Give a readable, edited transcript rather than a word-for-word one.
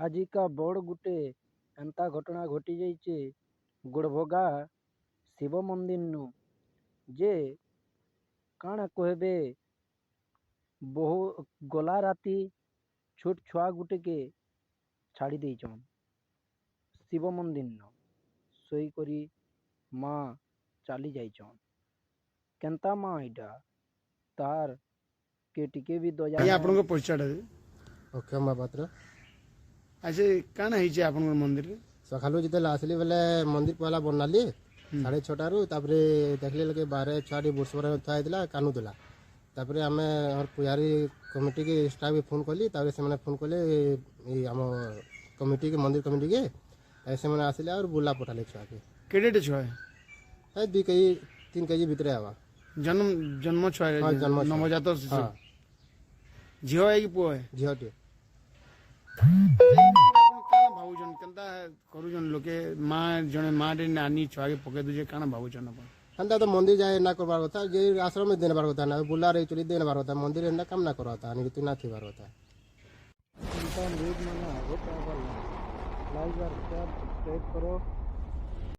ଆଜିକା ବଡ଼ ଗୁଟେ ଏନ୍ତା ଘଟଣା ଘଟି ଯାଇଛେ ଗୋଡ଼ଭଗା ଶିବ ମନ୍ଦିରନୁ ଯେ କାଣା କହିବେ ବହୁ ଗଲା ରାତି ଛୋଟ ଛୁଆ ଗୁଟେକେ ଛାଡ଼ି ଦେଇଛନ୍ ଶିବ ମନ୍ଦିରନ ଶୋଇକରି ମା ଚାଲି ଯାଇଛନ୍ କେନ୍ତା ମା ଏଇଟା ତାର के टिके भी दया ଆଜ୍ଞା ଆପଣଙ୍କ ପରିଚୟଟା ଦେବେ। ଅକ୍ଷୟ ମହାପାତ୍ର। ଆଚ୍ଛା କାଣା ହେଇଛି ଆପଣଙ୍କ ମନ୍ଦିରରେ? ସକାଳୁ ଯେତେବେଳେ ଆସିଲି ବେଲେ ମନ୍ଦିର ପହଲା ବନାଲି 6:30 ତାପରେ ଦେଖିଲେ ଲୋକେ ବାହାରେ ଛୁଆଟି ବର୍ଷରେ ଥୁଆ ହେଇଥିଲା କାନ୍ଦୁଥିଲା। ତାପରେ ଆମେ ଆମର ପୂଜାରୀ କମିଟିକି ଷ୍ଟାଫ୍ ଫୋନ୍ କଲି ତାପରେ ସେମାନେ ଫୋନ୍ କଲେ ଆମ କମିଟିକି ମନ୍ଦିର କମିଟିକି ସେମାନେ ଆସିଲେ ଆଉ ବୁଲା ପଠାଲେ ଛୁଆକେ। କେଡ଼େଟେ ଛୁଆ? 2 କେଜି 3 କେଜି ଭିତରେ ହେବା। ଜନ୍ମ ଛୁଆ ହଁ ଜନ୍ମ ଛୁଆ। ନବଜାତ ଶିଶୁ। ହଁ ଝିଅ है कि पुओ है? ଝିଅଟେ। କାଣା ଭାବୁଛନ୍ କେନ୍ତା କରୁଛନ୍ ଲୋକେ ମାଁ ଜଣେ ମାଁଟେ ନାନି ଛୁଆକେ ପକେଇ ଦଉଛେ କାଣା ଭାବୁଛନ୍ ଆପଣ? ହେନ୍ତା ତ ମନ୍ଦିର ଯାଏ ନା କରବାର କଥା ଯେ ଆଶ୍ରମ ଦେବାର କଥା ନା ବୁଲାରେ ଚୁଲି ଦେବାର କଥା ମନ୍ଦିର ଏନ୍ତା କାମ ନା କରବା କଥା ନୀତି ନା ଥିବାର କଥା। न्यूज़ मैंने आगे लाइक और सब्सक्राइब करो।